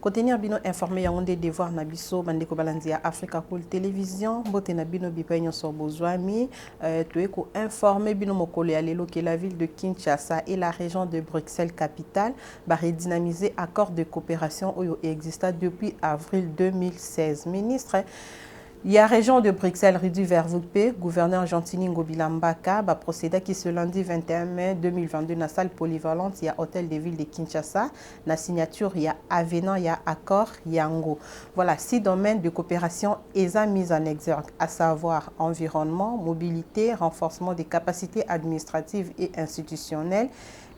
Contenir bino informé Yaoundé devoir nabiso bande ko balandia Africa Cool Télévision bote na bino bipenyo so bozwami tueko informé bino mokolo ya lelo que la ville de Kinshasa et la région de Bruxelles capitale va redynamiser accord de coopération oyo exista depuis avril 2016. Ministre il y a région de Bruxelles, Rudy Vervoupé, gouverneur Gentini Ngobila Mbaka, va procéder qui ce lundi 21 mai 2022 dans la salle polyvalente, il y a hôtel de ville de Kinshasa, la signature, il y a avenant, il y a accord, Yango. Voilà, 6 domaines de coopération ESA mis en exergue, à savoir environnement, mobilité, renforcement des capacités administratives et institutionnelles,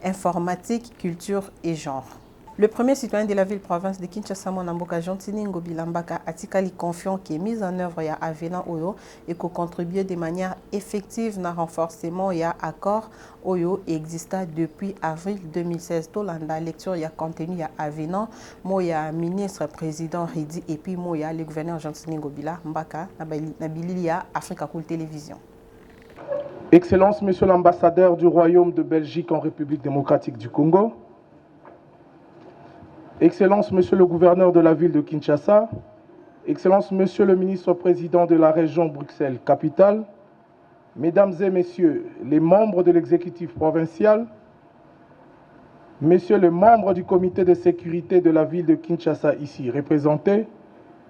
informatique, culture et genre. Le premier citoyen de la ville-province de Kinshasa, Monamboka Gentini Ngobila Mbaka, Atikali confiant qui est mise en œuvre à Avenant Oyo et qui contribue de manière effective dans le renforcement et accord Oyo exista depuis avril 2016. Dans la lecture, il y a contenu, il y a Avenant, moi il y a ministre président Ridi et puis moi il y a le gouverneur Gentini Ngobila Mbaka, Nabili il y a Africa Cool Télévision. Excellence, Monsieur l'ambassadeur du Royaume de Belgique en République démocratique du Congo, Excellence, Monsieur le gouverneur de la ville de Kinshasa, Excellence, Monsieur le ministre-président de la région Bruxelles-Capitale, Mesdames et Messieurs les membres de l'exécutif provincial, Messieurs les membres du comité de sécurité de la ville de Kinshasa ici représentés,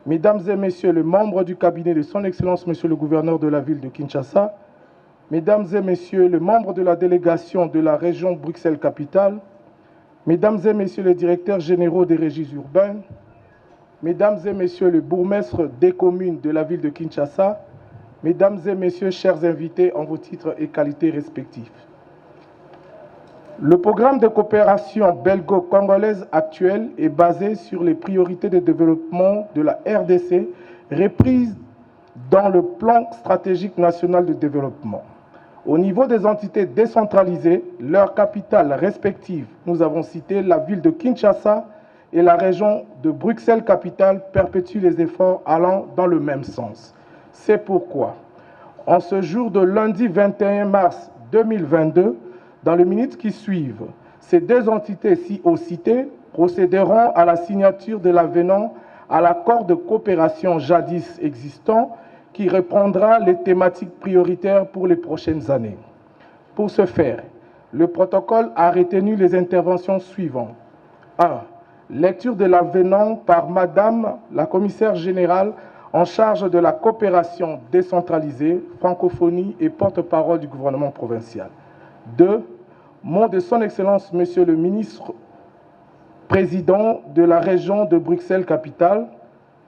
Mesdames et Messieurs les membres du cabinet de Son Excellence, Monsieur le gouverneur de la ville de Kinshasa, Mesdames et Messieurs les membres de la délégation de la région Bruxelles-Capitale, Mesdames et Messieurs les directeurs généraux des régies urbaines, Mesdames et Messieurs les bourgmestres des communes de la ville de Kinshasa, Mesdames et Messieurs, chers invités en vos titres et qualités respectifs. Le programme de coopération belgo-congolaise actuel est basé sur les priorités de développement de la RDC reprises dans le plan stratégique national de développement. Au niveau des entités décentralisées, leurs capitales respectives, nous avons cité la ville de Kinshasa et la région de Bruxelles-Capitale perpétuent les efforts allant dans le même sens. C'est pourquoi, en ce jour de lundi 21 mars 2022, dans les minutes qui suivent, ces deux entités citées procéderont à la signature de l'avenant à l'accord de coopération jadis existant qui reprendra les thématiques prioritaires pour les prochaines années. Pour ce faire, le protocole a retenu les interventions suivantes. 1. Lecture de l'avenant par Madame la commissaire générale en charge de la coopération décentralisée, francophonie et porte-parole du gouvernement provincial. 2. Mot de Son Excellence, Monsieur le ministre président de la région de Bruxelles-Capitale.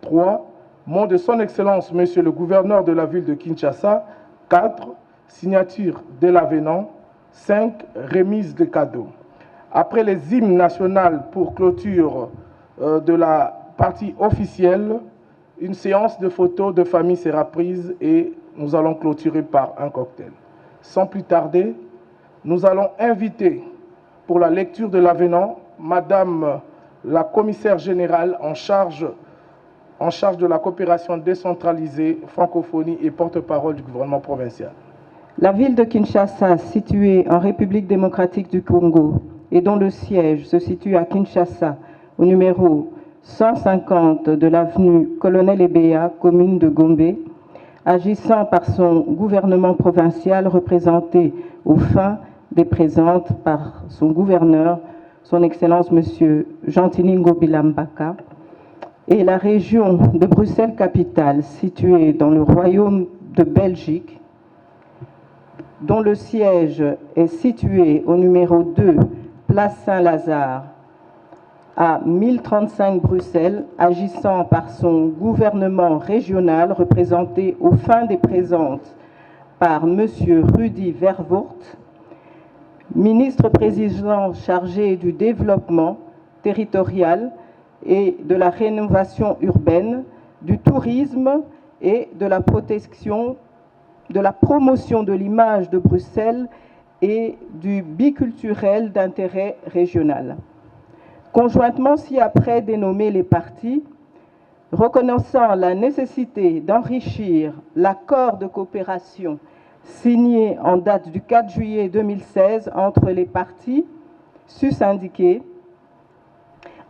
3. Mot de Son Excellence, Monsieur le gouverneur de la ville de Kinshasa. 4. Signature de l'avenant. 5. Remise de cadeaux. Après les hymnes nationales pour clôture de la partie officielle, une séance de photos de famille sera prise et nous allons clôturer par un cocktail. Sans plus tarder, nous allons inviter pour la lecture de l'avenant Madame la commissaire générale en charge de la coopération décentralisée, francophonie et porte-parole du gouvernement provincial. La ville de Kinshasa, située en République démocratique du Congo et dont le siège se situe à Kinshasa, au numéro 150 de l'avenue Colonel Ebea, commune de Gombe, agissant par son gouvernement provincial représenté au fin des présentes par son gouverneur, son Excellence Monsieur Gentini Ngobila Mbaka, et la région de Bruxelles-Capitale, située dans le Royaume de Belgique, dont le siège est situé au numéro 2, place Saint-Lazare, à 1035 Bruxelles, agissant par son gouvernement régional représenté au fin des présentes par Monsieur Rudy Vervoort, ministre-président chargé du développement territorial et de la rénovation urbaine, du tourisme et de la promotion de l'image de Bruxelles et du biculturel d'intérêt régional. Conjointement, ci-après dénommé les parties, reconnaissant la nécessité d'enrichir l'accord de coopération signé en date du 4 juillet 2016 entre les parties sus-indiquées,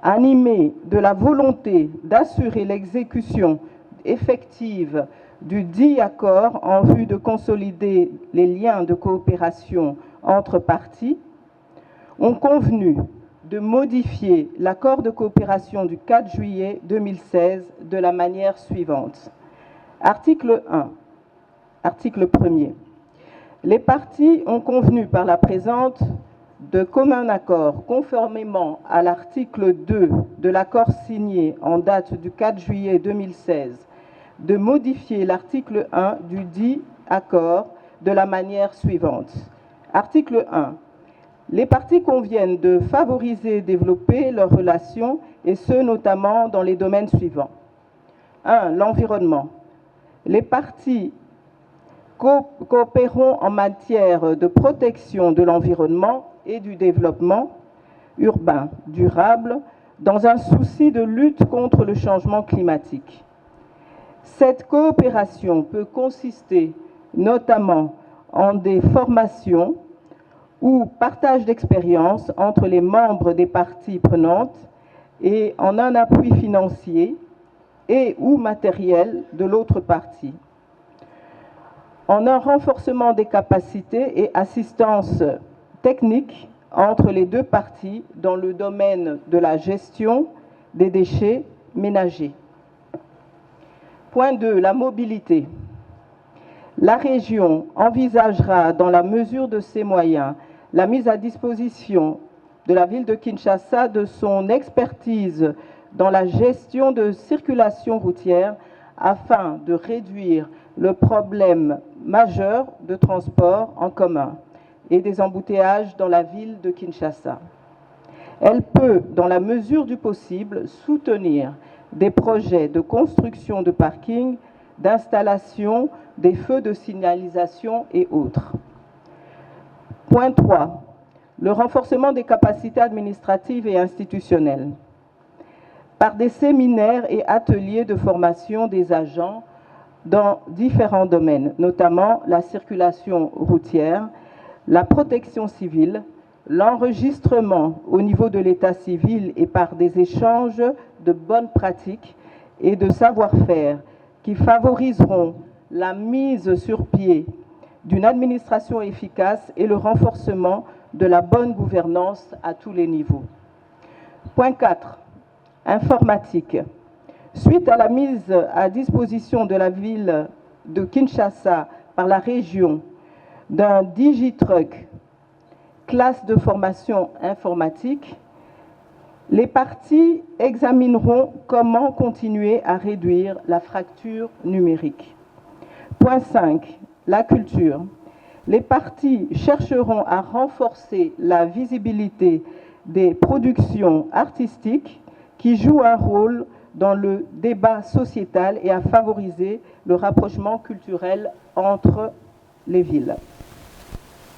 animé de la volonté d'assurer l'exécution effective du dit accord en vue de consolider les liens de coopération entre parties, ont convenu de modifier l'accord de coopération du 4 juillet 2016 de la manière suivante. Article 1. Article 1er. Les parties ont convenu par la présente de commun accord, conformément à l'article 2 de l'accord signé en date du 4 juillet 2016, de modifier l'article 1 du dit accord de la manière suivante. Article 1. Les parties conviennent de favoriser et développer leurs relations, et ce notamment dans les domaines suivants. 1. L'environnement. Les parties coopéreront en matière de protection de l'environnement et du développement urbain durable dans un souci de lutte contre le changement climatique. Cette coopération peut consister notamment en des formations ou partage d'expériences entre les membres des parties prenantes et en un appui financier et ou matériel de l'autre partie, en un renforcement des capacités et assistance technique entre les deux parties dans le domaine de la gestion des déchets ménagers. Point 2. La mobilité. La région envisagera, dans la mesure de ses moyens, la mise à disposition de la ville de Kinshasa de son expertise dans la gestion de circulation routière afin de réduire le problème majeur de transport en commun et des embouteillages dans la ville de Kinshasa. Elle peut, dans la mesure du possible, soutenir des projets de construction de parkings, d'installation des feux de signalisation et autres. Point 3. Le renforcement des capacités administratives et institutionnelles par des séminaires et ateliers de formation des agents dans différents domaines, notamment la circulation routière, la protection civile, l'enregistrement au niveau de l'état civil et par des échanges de bonnes pratiques et de savoir-faire qui favoriseront la mise sur pied d'une administration efficace et le renforcement de la bonne gouvernance à tous les niveaux. Point 4. Informatique. Suite à la mise à disposition de la ville de Kinshasa par la région d'un Digitruck, classe de formation informatique, les parties examineront comment continuer à réduire la fracture numérique. Point 5. La culture. Les parties chercheront à renforcer la visibilité des productions artistiques qui jouent un rôle dans le débat sociétal et à favoriser le rapprochement culturel entre les villes,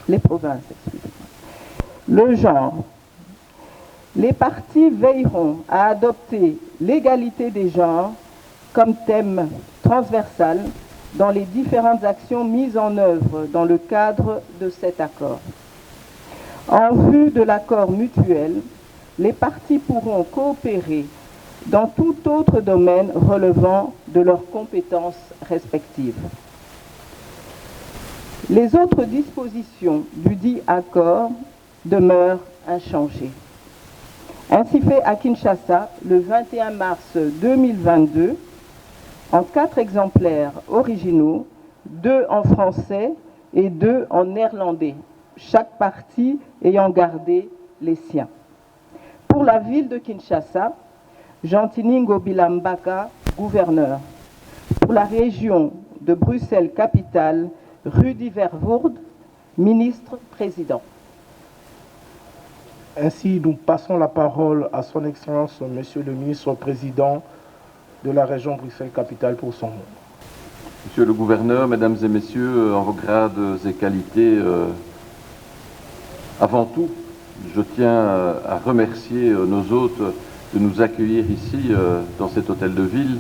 les provinces. Le genre. Les parties veilleront à adopter l'égalité des genres comme thème transversal dans les différentes actions mises en œuvre dans le cadre de cet accord. En vue de l'accord mutuel, les parties pourront coopérer dans tout autre domaine relevant de leurs compétences respectives. Les autres dispositions du dit accord demeurent inchangées. Ainsi fait à Kinshasa, le 21 mars 2022, en 4 exemplaires originaux, 2 en français et 2 en néerlandais, chaque partie ayant gardé les siens. Pour la ville de Kinshasa, Jean-Tiningo Bilambaka, gouverneur. Pour la région de Bruxelles-Capitale, Rudy Verwoerd, ministre-président. Ainsi, nous passons la parole à son Excellence, Monsieur le ministre-président de la région Bruxelles-Capitale pour son mot. Monsieur le gouverneur, mesdames et messieurs, en vos grades et qualités, avant tout, je tiens à remercier nos hôtes de nous accueillir ici, dans cet hôtel de ville.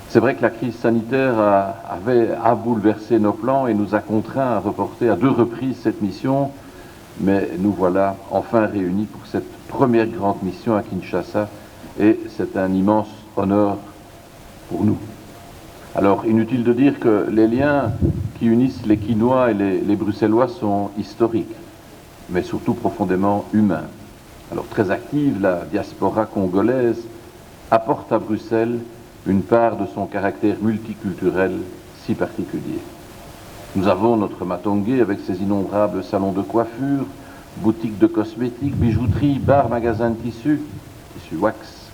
C'est vrai que la crise sanitaire a bouleversé nos plans et nous a contraints à reporter à 2 reprises cette mission. mais nous voilà enfin réunis pour cette première grande mission à Kinshasa, et c'est un immense honneur pour nous. Alors, inutile de dire que les liens qui unissent les Quinois et les Bruxellois sont historiques, mais surtout profondément humains. Alors, très active, la diaspora congolaise apporte à Bruxelles une part de son caractère multiculturel si particulier. Nous avons notre Matongé avec ses innombrables salons de coiffure, boutiques de cosmétiques, bijouterie, bars, magasins de tissus wax,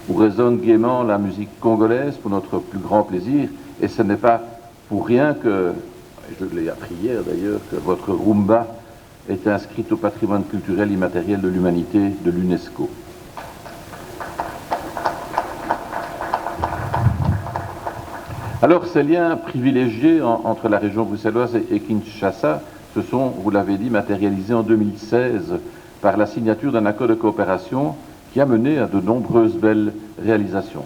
où résonne gaiement la musique congolaise pour notre plus grand plaisir. Et ce n'est pas pour rien que, je l'ai appris hier d'ailleurs, que votre rumba est inscrite au patrimoine culturel immatériel de l'humanité de l'UNESCO. Alors, ces liens privilégiés entre la région bruxelloise et Kinshasa se sont, vous l'avez dit, matérialisés en 2016 par la signature d'un accord de coopération qui a mené à de nombreuses belles réalisations.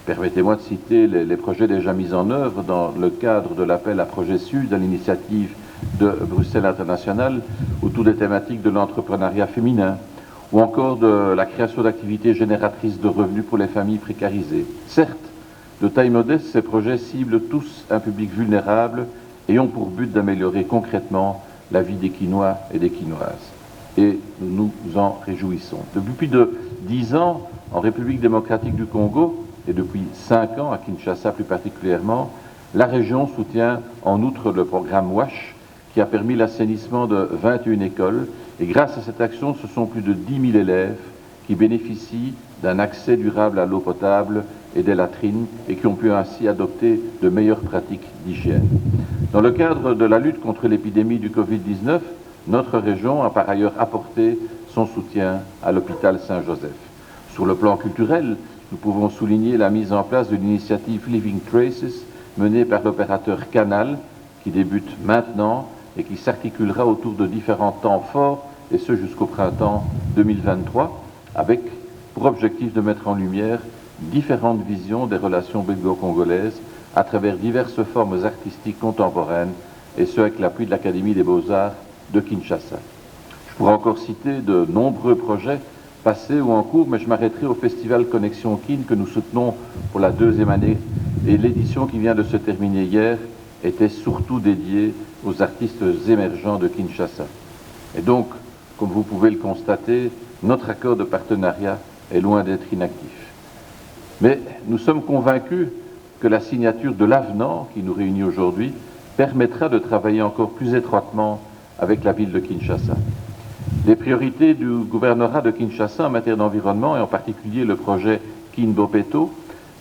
Permettez-moi de citer les projets déjà mis en œuvre dans le cadre de l'appel à Projet Sud à l'initiative de Bruxelles International autour des thématiques de l'entrepreneuriat féminin ou encore de la création d'activités génératrices de revenus pour les familles précarisées. Certes, de taille modeste, ces projets ciblent tous un public vulnérable et ont pour but d'améliorer concrètement la vie des Quinois et des Quinoises. Et nous nous en réjouissons. Depuis plus de 10 ans, en République démocratique du Congo, et depuis 5 ans à Kinshasa plus particulièrement, la région soutient en outre le programme WASH, qui a permis l'assainissement de 21 écoles. Et grâce à cette action, ce sont plus de 10 000 élèves qui bénéficient d'un accès durable à l'eau potable et des latrines et qui ont pu ainsi adopter de meilleures pratiques d'hygiène. Dans le cadre de la lutte contre l'épidémie du Covid-19, notre région a par ailleurs apporté son soutien à l'hôpital Saint-Joseph. Sur le plan culturel, nous pouvons souligner la mise en place de l'initiative Living Traces menée par l'opérateur Canal, qui débute maintenant et qui s'articulera autour de différents temps forts, et ce jusqu'au printemps 2023, avec pour objectif de mettre en lumière différentes visions des relations belgo-congolaises à travers diverses formes artistiques contemporaines, et ce avec l'appui de l'Académie des Beaux-Arts de Kinshasa. Je pourrais encore citer de nombreux projets passés ou en cours, mais je m'arrêterai au festival Connexion Kin que nous soutenons pour la 2e année, et l'édition qui vient de se terminer hier était surtout dédiée aux artistes émergents de Kinshasa. Et donc, comme vous pouvez le constater, notre accord de partenariat est loin d'être inactif. Mais nous sommes convaincus que la signature de l'avenant qui nous réunit aujourd'hui permettra de travailler encore plus étroitement avec la ville de Kinshasa. Les priorités du gouvernorat de Kinshasa en matière d'environnement, et en particulier le projet Kinbopeto,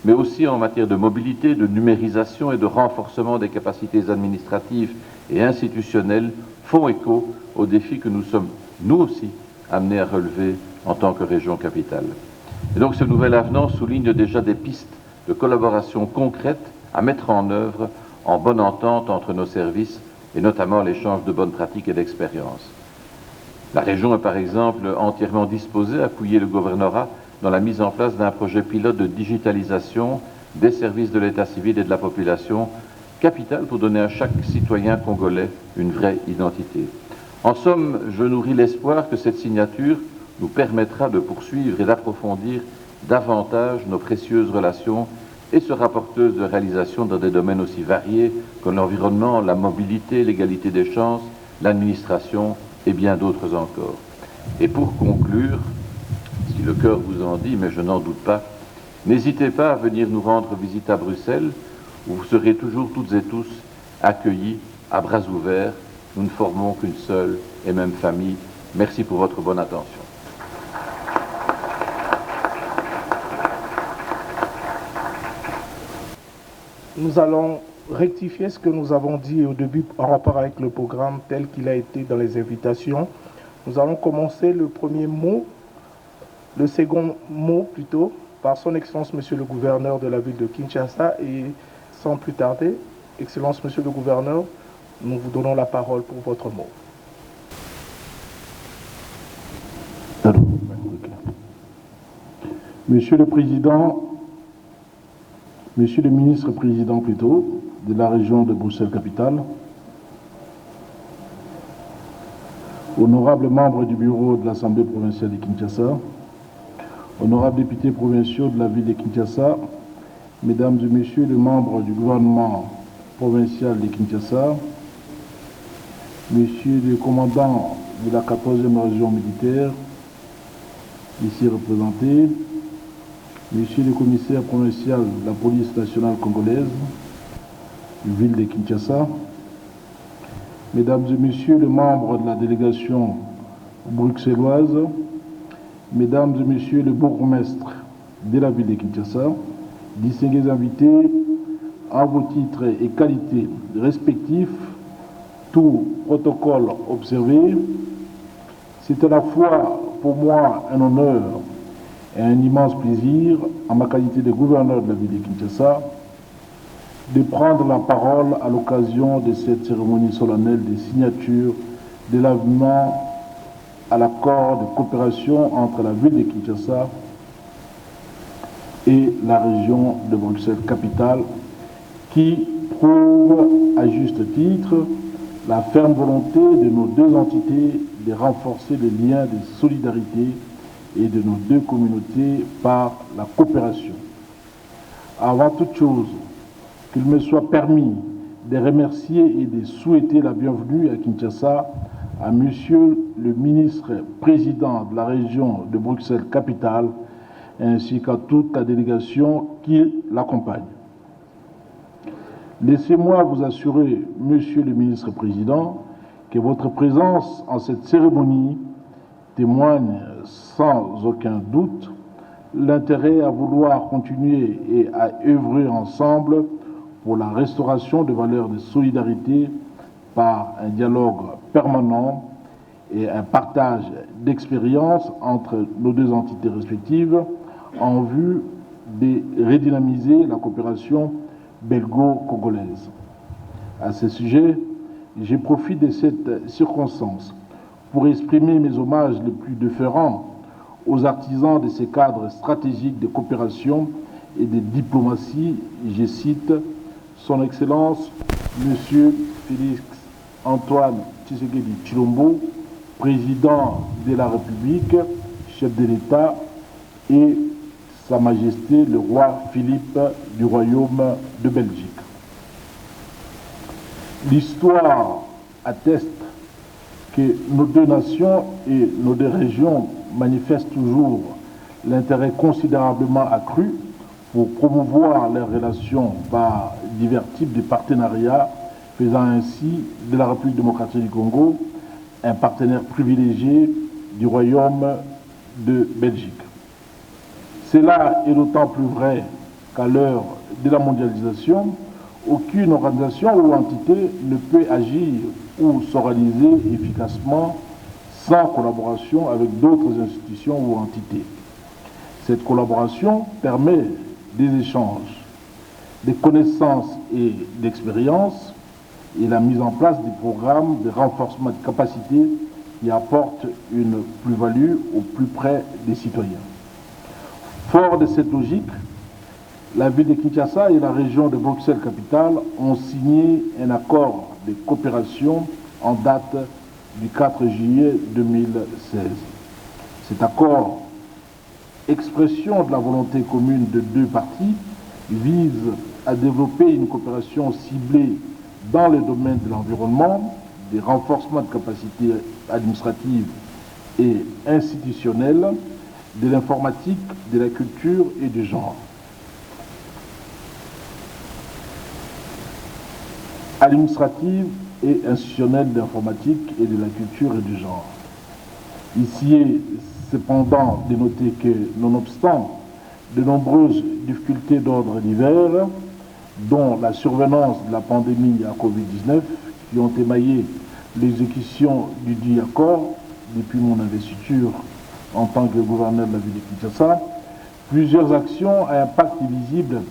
mais aussi en matière de mobilité, de numérisation et de renforcement des capacités administratives et institutionnelles, font écho aux défis que nous sommes, nous aussi, amenés à relever en tant que région capitale. Et donc ce nouvel avenant souligne déjà des pistes de collaboration concrètes à mettre en œuvre en bonne entente entre nos services, et notamment l'échange de bonnes pratiques et d'expériences. La région est par exemple entièrement disposée à appuyer le gouvernorat dans la mise en place d'un projet pilote de digitalisation des services de l'état civil et de la population, capital pour donner à chaque citoyen congolais une vraie identité. En somme, je nourris l'espoir que cette signature nous permettra de poursuivre et d'approfondir davantage nos précieuses relations et sera porteuse de réalisations dans des domaines aussi variés que l'environnement, la mobilité, l'égalité des chances, l'administration et bien d'autres encore. Et pour conclure, si le cœur vous en dit, mais je n'en doute pas, n'hésitez pas à venir nous rendre visite à Bruxelles, où vous serez toujours toutes et tous accueillis à bras ouverts. Nous ne formons qu'une seule et même famille. Merci pour votre bonne attention. Nous allons rectifier ce que nous avons dit au début en rapport avec le programme tel qu'il a été dans les invitations. Nous allons commencer le premier mot, le second mot plutôt, par son Excellence Monsieur le Gouverneur de la ville de Kinshasa. Et sans plus tarder, Excellence Monsieur le Gouverneur, nous vous donnons la parole pour votre mot. Monsieur le Président, Monsieur le Ministre-Président plutôt, de la région de Bruxelles-Capitale, honorables membres du bureau de l'Assemblée provinciale de Kinshasa, honorables députés provinciaux de la ville de Kinshasa, mesdames et messieurs les membres du gouvernement provincial de Kinshasa, messieurs les commandants de la 14e région militaire, ici représentés, messieurs les commissaires provinciaux de la police nationale congolaise, ville de Kinshasa, mesdames et messieurs les membres de la délégation bruxelloise, mesdames et messieurs les bourgmestres de la ville de Kinshasa, distingués invités, en vos titres et qualités respectifs, tout protocole observé, c'est à la fois pour moi un honneur et un immense plaisir, en ma qualité de gouverneur de la ville de Kinshasa, de prendre la parole à l'occasion de cette cérémonie solennelle de signature de l'avenant à l'accord de coopération entre la ville de Kinshasa et la région de Bruxelles-Capitale, qui prouve à juste titre la ferme volonté de nos deux entités de renforcer les liens de solidarité et de nos deux communautés par la coopération. Avant toute chose, qu'il me soit permis de remercier et de souhaiter la bienvenue à Kinshasa à Monsieur le ministre-président de la région de Bruxelles-Capitale ainsi qu'à toute la délégation qui l'accompagne. Laissez-moi vous assurer, Monsieur le ministre-président, que votre présence en cette cérémonie témoigne sans aucun doute l'intérêt à vouloir continuer et à œuvrer ensemble pour la restauration de valeurs de solidarité par un dialogue permanent et un partage d'expériences entre nos deux entités respectives en vue de redynamiser la coopération belgo-congolaise. À ce sujet, je profite de cette circonstance pour exprimer mes hommages les plus déférents aux artisans de ces cadres stratégiques de coopération et de diplomatie. Je cite Son Excellence, Monsieur Félix Antoine Tshisekedi Tshilombo, président de la République, chef de l'État, et Sa Majesté le roi Philippe du Royaume de Belgique. L'histoire atteste que nos deux nations et nos deux régions manifestent toujours l'intérêt considérablement accru pour promouvoir leurs relations par divers types de partenariats, faisant ainsi de la République démocratique du Congo un partenaire privilégié du Royaume de Belgique. Cela est d'autant plus vrai qu'à l'heure de la mondialisation, aucune organisation ou entité ne peut agir ou s'organiser efficacement sans collaboration avec d'autres institutions ou entités. Cette collaboration permet des échanges, des connaissances et d'expériences et la mise en place des programmes de renforcement de capacités qui apportent une plus-value au plus près des citoyens. Fort de cette logique, la ville de Kinshasa et la région de Bruxelles-Capitale ont signé un accord de coopération en date du 4 juillet 2016. Cet accord, expression de la volonté commune de deux parties, vise à développer une coopération ciblée dans le domaine de l'environnement, des renforcements de capacités administratives et institutionnelles, de l'informatique, de la culture et du genre. Administrative et institutionnelle d'informatique et de la culture et du genre. Ici est cependant de noter que, nonobstant de nombreuses difficultés d'ordre divers, dont la survenance de la pandémie à Covid-19, qui ont émaillé l'exécution du dit accord depuis mon investiture en tant que gouverneur de la ville de Kinshasa, plusieurs actions à impact visible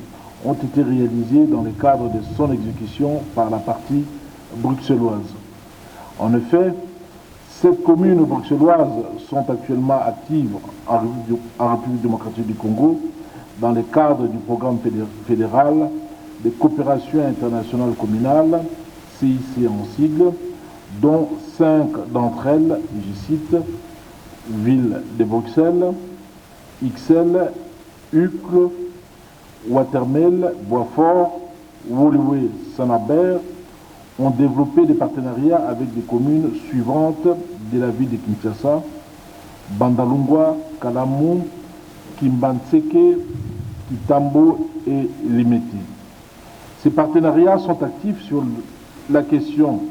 ont été réalisées dans le cadre de son exécution par la partie bruxelloise. En effet, 7 communes bruxelloises sont actuellement actives en République démocratique du Congo dans le cadre du programme fédéral de coopération internationale communale, CIC en sigle, dont 5 d'entre elles, je cite, Ville de Bruxelles, Ixelles, Uccle, Watermel, Boisfort, Woluwe, Sanabert, ont développé des partenariats avec des communes suivantes de la ville de Kinshasa, Bandalungwa, Kalamu, Kimbanseke, Kitambo et Limeti. Ces partenariats sont actifs sur la question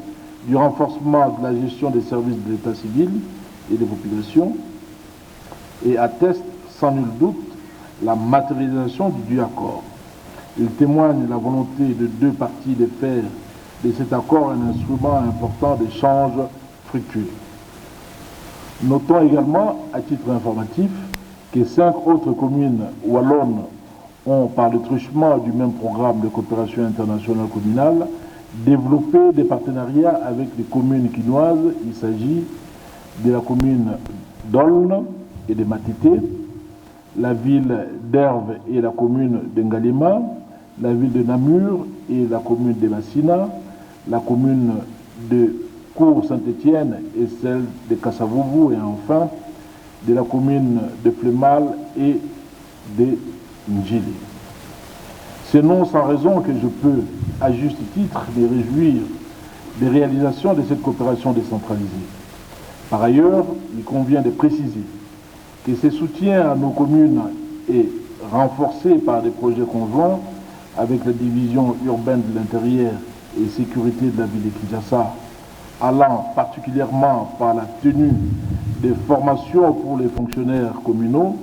du renforcement de la gestion des services de l'état civil et des populations et attestent sans nul doute la matérialisation du dit accord. Il témoigne de la volonté de deux parties de faire de cet accord un instrument important d'échange fructueux. Notons également, à titre informatif, que 5 autres communes wallonnes ont, par le truchement du même programme de coopération internationale communale, développé des partenariats avec les communes quinoises. Il s'agit de la commune d'Aulne et de Matité, la ville d'Herve et la commune d'Ngalema, la ville de Namur et la commune de Massina, la commune de Cour-Saint-Étienne et celle de Kassavouvou, et enfin de la commune de Flemal et de Ndjili. C'est non sans raison que je peux, à juste titre, me réjouir des réalisations de cette coopération décentralisée. Par ailleurs, il convient de préciser que ce soutien à nos communes est renforcé par des projets conjoints avec la division urbaine de l'intérieur et sécurité de la ville de Kinshasa, allant particulièrement par la tenue des formations pour les fonctionnaires communaux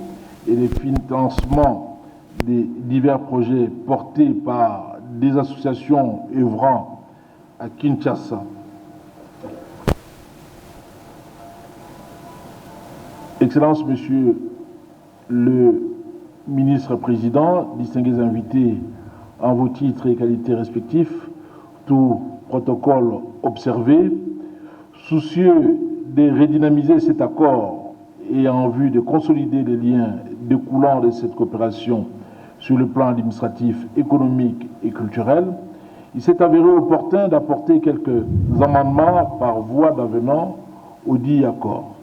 et les financements des divers projets portés par des associations œuvrant à Kinshasa. Excellences, Monsieur le ministre-président, distingués invités en vos titres et qualités respectifs, tout protocole observé, soucieux de redynamiser cet accord et en vue de consolider les liens découlant de cette coopération sur le plan administratif, économique et culturel, il s'est avéré opportun d'apporter quelques amendements par voie d'avenant au dit accord.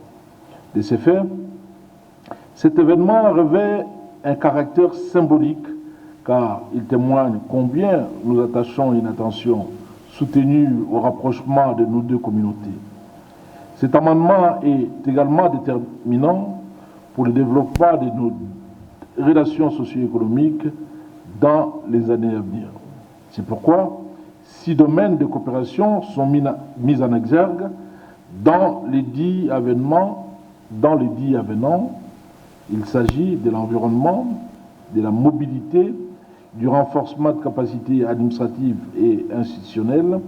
De ces faits, cet événement revêt un caractère symbolique car il témoigne combien nous attachons une attention soutenue au rapprochement de nos deux communautés. Cet amendement est également déterminant pour le développement de nos relations socio-économiques dans les années à venir. C'est pourquoi 6 domaines de coopération sont mis en exergue dans les dits avenants. Il s'agit de l'environnement, de la mobilité, du renforcement de capacités administratives et institutionnelles,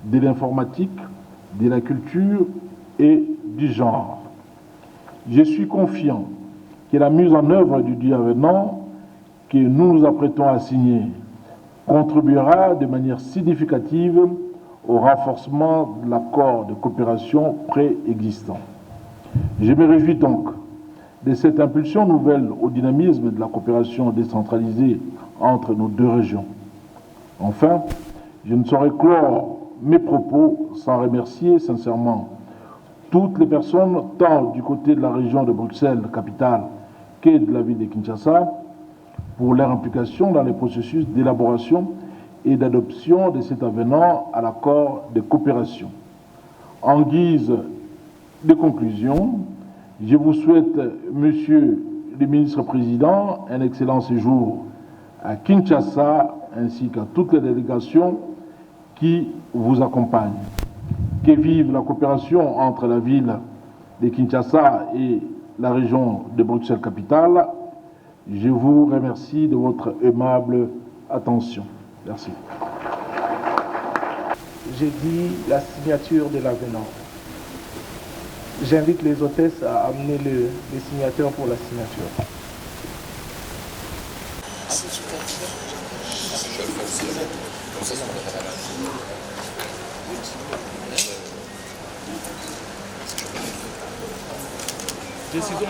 de l'informatique, de la culture et du genre. Je suis confiant que la mise en œuvre du dit avenant que nous nous apprêtons à signer contribuera de manière significative au renforcement de l'accord de coopération préexistant. Je me réjouis donc de cette impulsion nouvelle au dynamisme de la coopération décentralisée entre nos deux régions. Enfin, je ne saurais clore mes propos sans remercier sincèrement toutes les personnes, tant du côté de la région de Bruxelles, capitale, que de la ville de Kinshasa, pour leur implication dans les processus d'élaboration et d'adoption de cet avenant à l'accord de coopération. En guise de conclusion, je vous souhaite, Monsieur le ministre-président, un excellent séjour à Kinshasa ainsi qu'à toutes les délégations qui vous accompagnent. Que vive la coopération entre la ville de Kinshasa et la région de Bruxelles-Capitale. Je vous remercie de votre aimable attention. Merci. J'ai dit la signature de l'avenant. J'invite les hôtesses à amener les signateurs pour la signature. Décidons.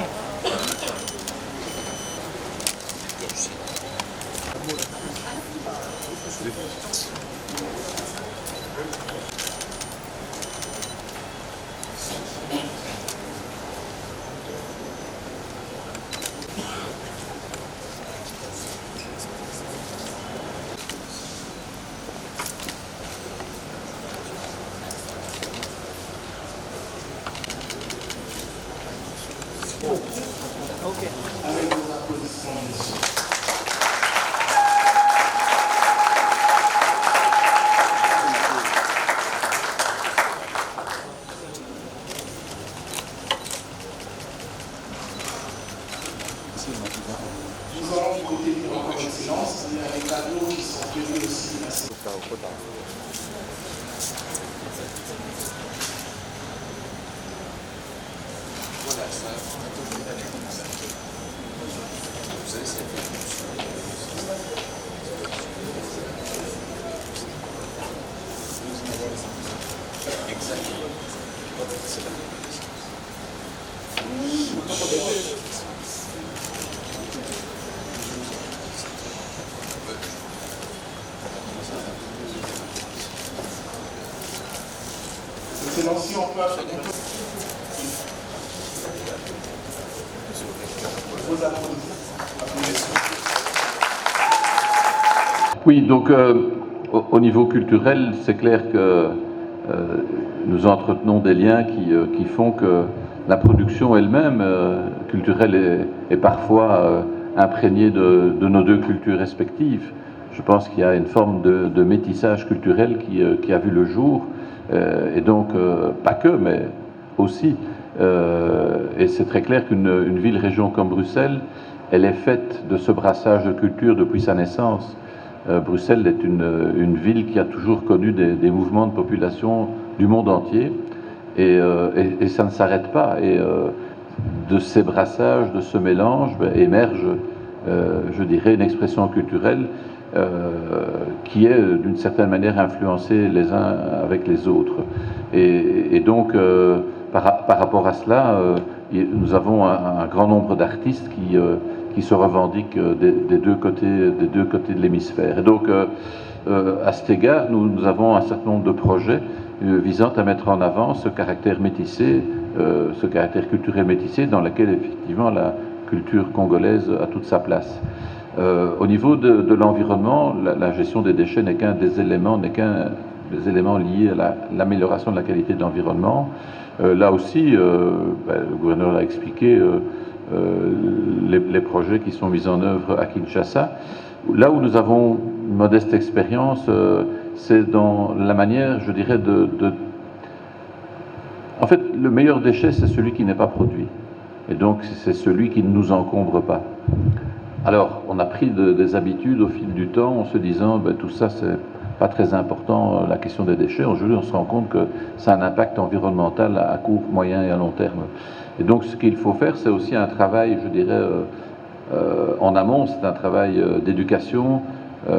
Oui, donc au niveau culturel, c'est clair que nous entretenons des liens qui font que la production elle-même culturelle est parfois imprégnée de nos deux cultures respectives. Je pense qu'il y a une forme de métissage culturel qui a vu le jour, et donc pas que, mais aussi. Et c'est très clair qu'une ville-région comme Bruxelles, elle est faite de ce brassage de culture depuis sa naissance. Bruxelles est une ville qui a toujours connu des mouvements de population du monde entier, et ça ne s'arrête pas. Et de ces brassages, de ce mélange, émerge, je dirais, une expression culturelle qui est d'une certaine manière influencée les uns avec les autres. Et donc, par rapport à cela, nous avons un grand nombre d'artistes qui se revendiquent des deux côtés de l'hémisphère. Et donc, à cet égard, nous avons un certain nombre de projets visant à mettre en avant ce caractère métissé, ce caractère culturel métissé dans lequel effectivement la culture congolaise a toute sa place. Au niveau de l'environnement, la gestion des déchets n'est qu'un des éléments liés à l'amélioration de la qualité de l'environnement. Là aussi, le gouverneur l'a expliqué, les projets qui sont mis en œuvre à Kinshasa. Là où nous avons une modeste expérience, c'est dans la manière, je dirais, En fait, le meilleur déchet, c'est celui qui n'est pas produit. Et donc, c'est celui qui ne nous encombre pas. Alors, on a pris des habitudes au fil du temps en se disant, tout ça, c'est pas très important, la question des déchets. Aujourd'hui, on se rend compte que ça a un impact environnemental à court, moyen et à long terme. Et donc, ce qu'il faut faire, c'est aussi un travail, je dirais, en amont, c'est un travail d'éducation,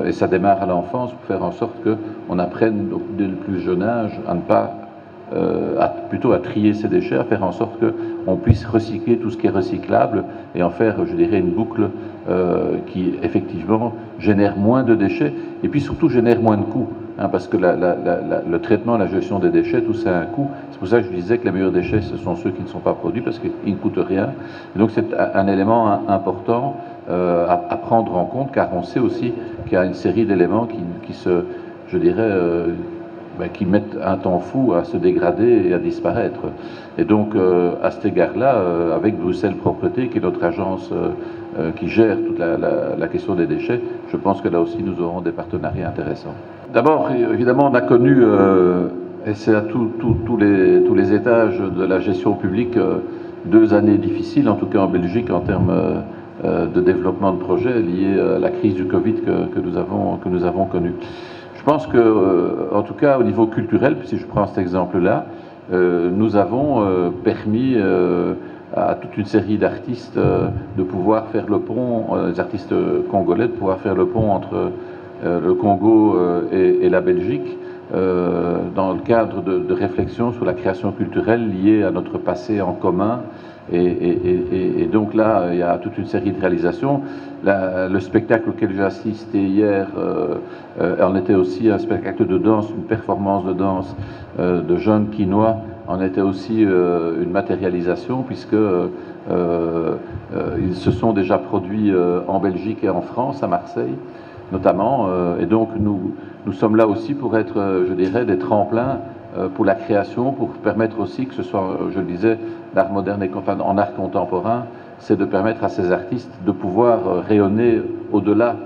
et ça démarre à l'enfance pour faire en sorte qu'on apprenne dès le plus jeune âge à ne pas, plutôt à trier ses déchets, à faire en sorte qu'on puisse recycler tout ce qui est recyclable et en faire, je dirais, une boucle qui effectivement génère moins de déchets et puis surtout génère moins de coûts, parce que le traitement, la gestion des déchets, tout ça a un coût. C'est pour ça que je disais que les meilleurs déchets, ce sont ceux qui ne sont pas produits parce qu'ils ne coûtent rien. Et donc c'est un élément important à prendre en compte, car on sait aussi qu'il y a une série d'éléments qui se, je dirais, qui mettent un temps fou à se dégrader et à disparaître. Et donc, à cet égard-là, avec Bruxelles Propreté, qui est notre agence qui gère toute la question des déchets, je pense que là aussi, nous aurons des partenariats intéressants. D'abord, évidemment, on a connu, et c'est à tous les étages de la gestion publique, 2 années difficiles, en tout cas en Belgique, en termes de développement de projets liés à la crise du Covid que nous avons connue. Je pense que, en tout cas, au niveau culturel, si je prends cet exemple-là, nous avons permis à toute une série d'artistes de pouvoir faire le pont, les artistes congolais, de pouvoir faire le pont entre le Congo et la Belgique, dans le cadre de réflexions sur la création culturelle liée à notre passé en commun. Et donc là, il y a toute une série de réalisations. Le spectacle auquel j'ai assisté hier en était aussi un spectacle de danse, une performance de danse de jeunes Quinois, en était aussi une matérialisation, puisque ils se sont déjà produits en Belgique et en France, à Marseille notamment. Et donc nous sommes là aussi pour être, je dirais, des tremplins pour la création, pour permettre aussi que ce soit, je le disais, l'art moderne et en art contemporain, c'est de permettre à ces artistes de pouvoir rayonner au-delà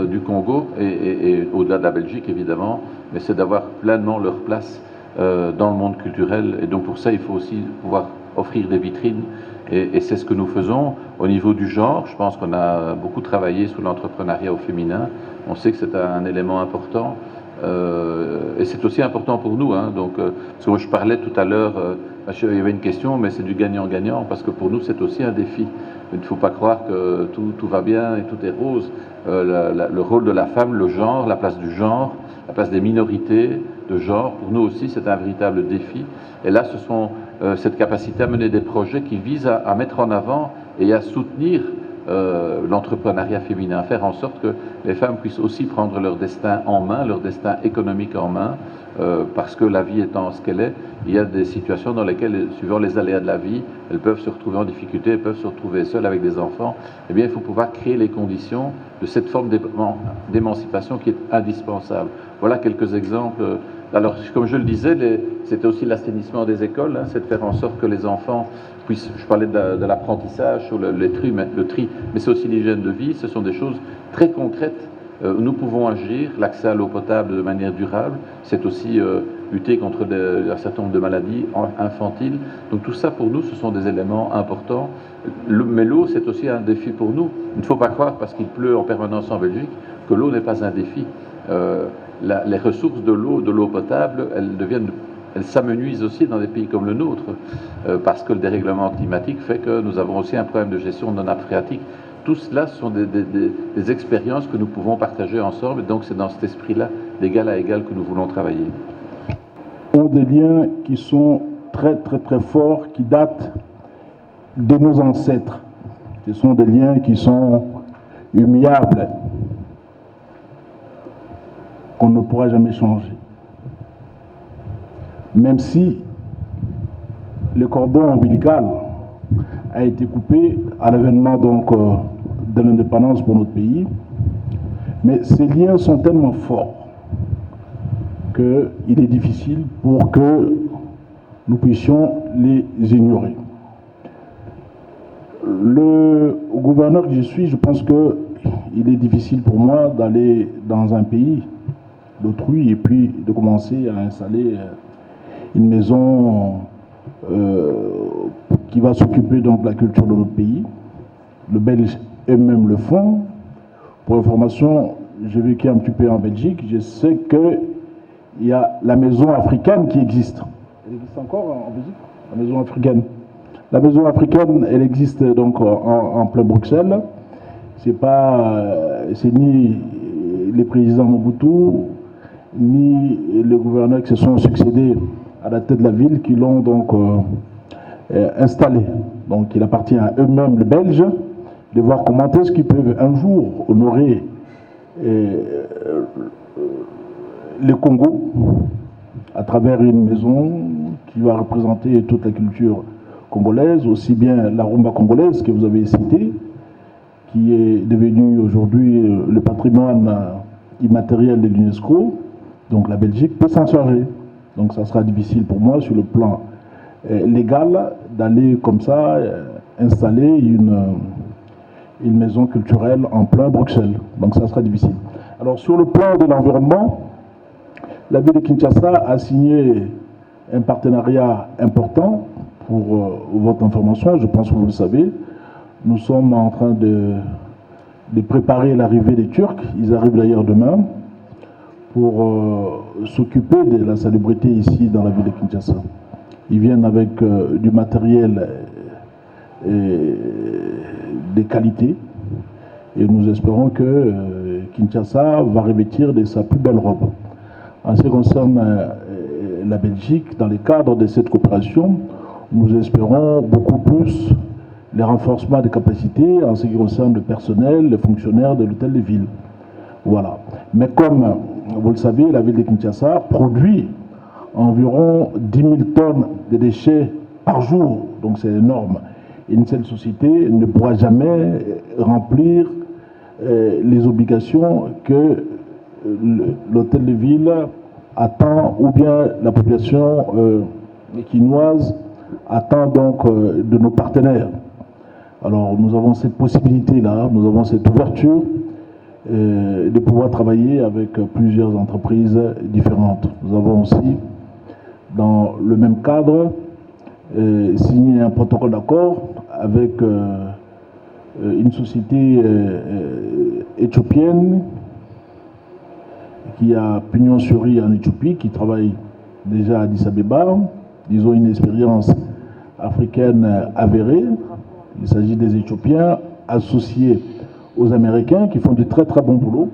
du Congo et au-delà de la Belgique, évidemment, mais c'est d'avoir pleinement leur place dans le monde culturel. Et donc pour ça, il faut aussi pouvoir offrir des vitrines, et c'est ce que nous faisons. Au niveau du genre, je pense qu'on a beaucoup travaillé sur l'entrepreneuriat au féminin. On sait que c'est un élément important. Et c'est aussi important pour nous. Hein, donc, parce que moi, je parlais tout à l'heure, il y avait une question, mais c'est du gagnant-gagnant, parce que pour nous, c'est aussi un défi. Il ne faut pas croire que tout va bien et tout est rose. Le rôle de la femme, le genre, la place du genre, la place des minorités de genre, pour nous aussi, c'est un véritable défi. Et là, ce sont cette capacité à mener des projets qui visent à mettre en avant et à soutenir l'entrepreneuriat féminin, faire en sorte que les femmes puissent aussi prendre leur destin en main, leur destin économique en main, parce que la vie étant ce qu'elle est, il y a des situations dans lesquelles, suivant les aléas de la vie, elles peuvent se retrouver en difficulté, elles peuvent se retrouver seules avec des enfants. Eh bien, il faut pouvoir créer les conditions de cette forme d'émancipation qui est indispensable. Voilà quelques exemples. Alors, comme je le disais, c'était aussi l'assainissement des écoles, hein, c'est de faire en sorte que les enfants puissent, je parlais de l'apprentissage sur le tri, mais c'est aussi l'hygiène de vie, ce sont des choses très concrètes. Nous pouvons agir, l'accès à l'eau potable de manière durable, c'est aussi lutter contre un certain nombre de maladies infantiles. Donc tout ça pour nous, ce sont des éléments importants. Mais l'eau, c'est aussi un défi pour nous. Il ne faut pas croire, parce qu'il pleut en permanence en Belgique, que l'eau n'est pas un défi. Les ressources de l'eau potable, elles s'amenuisent aussi dans des pays comme le nôtre, parce que le dérèglement climatique fait que nous avons aussi un problème de gestion de nos nappes phréatiques. Tout cela sont des expériences que nous pouvons partager ensemble, et donc c'est dans cet esprit-là, d'égal à égal, que nous voulons travailler. Ont des liens qui sont très très très forts, qui datent de nos ancêtres. Ce sont des liens qui sont immuables, qu'on ne pourra jamais changer. Même si le cordon ombilical a été coupé à l'avènement donc de l'indépendance pour notre pays, mais ces liens sont tellement forts qu'il est difficile pour que nous puissions les ignorer. Le gouverneur que je suis, je pense qu'il est difficile pour moi d'aller dans un pays d'autrui et puis de commencer à installer une maison qui va s'occuper donc de la culture de notre pays. Le Belge eux-mêmes le font. Pour information, j'ai vécu un petit peu en Belgique, je sais qu'il y a la maison africaine qui existe. Elle existe encore en Belgique, la maison africaine. La maison africaine, elle existe donc en plein Bruxelles. C'est ni les présidents Mobutu, ni les gouverneurs qui se sont succédés à la tête de la ville qui l'ont donc installé. Donc il appartient à eux-mêmes, les Belges, de voir comment est-ce qu'ils peuvent un jour honorer le Congo à travers une maison qui va représenter toute la culture congolaise, aussi bien la rumba congolaise que vous avez citée, qui est devenue aujourd'hui le patrimoine immatériel de l'UNESCO. Donc la Belgique peut s'en charger. Donc ça sera difficile pour moi sur le plan légal d'aller comme ça installer une maison culturelle en plein Bruxelles. Donc ça sera difficile. Alors sur le plan de l'environnement, la ville de Kinshasa a signé un partenariat important pour votre information. Je pense que vous le savez. Nous sommes en train de préparer l'arrivée des Turcs. Ils arrivent d'ailleurs demain pour s'occuper de la salubrité ici dans la ville de Kinshasa. Ils viennent avec du matériel de qualité et nous espérons que Kinshasa va revêtir de sa plus belle robe. En ce qui concerne la Belgique, dans le cadre de cette coopération, nous espérons beaucoup plus les renforcements des capacités en ce qui concerne le personnel, les fonctionnaires de l'hôtel de ville. Voilà. Mais comme vous le savez, la ville de Kinshasa produit environ 10 000 tonnes de déchets par jour, donc c'est énorme. Une seule société ne pourra jamais remplir les obligations que l'hôtel de ville attend, ou bien la population quinoise attend donc de nos partenaires. Alors nous avons cette possibilité-là, nous avons cette ouverture de pouvoir travailler avec plusieurs entreprises différentes. Nous avons aussi, dans le même cadre, signé un protocole d'accord avec une société éthiopienne qui a pignon sur rue en Éthiopie, qui travaille déjà à Addis Abeba. Ils ont une expérience africaine avérée. Il s'agit des Éthiopiens associés aux Américains qui font du très très bon boulot.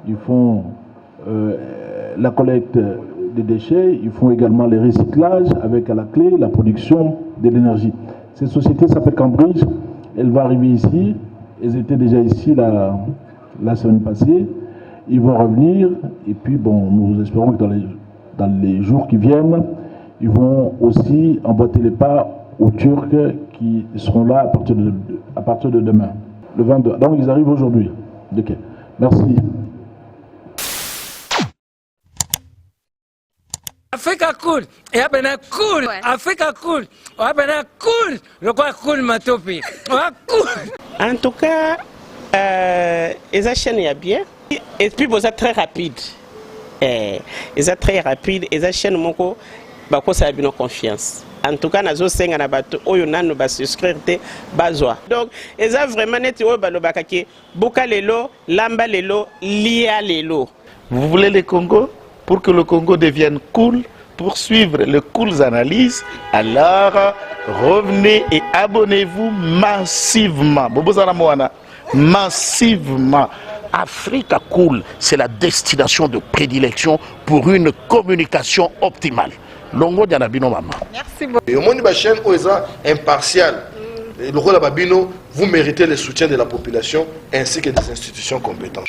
Ils font la collecte des déchets, ils font également les recyclages avec à la clé la production de l'énergie. Cette société s'appelle Cambridge, elle va arriver ici, elles étaient déjà ici la semaine passée, ils vont revenir et puis bon, nous espérons que dans les jours qui viennent, ils vont aussi emboîter les pas aux Turcs qui seront là à partir de demain, le 22. Donc ils arrivent aujourd'hui. Okay. Merci. Africa cool, et abena cool, Africa cool, abena cool, le quoi cool matopi, cool. En tout cas, les chaînes y a bien, et puis vous êtes très rapide, ils sont très rapides, les chaînes moko, bah quoi ça a bien confiance. En tout cas, nazo senga na bato oyo nanu ba souscrire te bazwa. Donc, ils ont vraiment neti oyo ba lobakaki, boka lelo, lamba lelo, lia lelo. Vous voulez le Congo? Pour que le Congo devienne cool, pour suivre les cool analyses, alors revenez et abonnez-vous massivement. Massivement. Africa Cool, c'est la destination de prédilection pour une communication optimale. Longo Dianabino Mama. Merci beaucoup. Et au monde de la chaîne OESA impartial. Le rôle de Babino, vous méritez le soutien de la population ainsi que des institutions compétentes.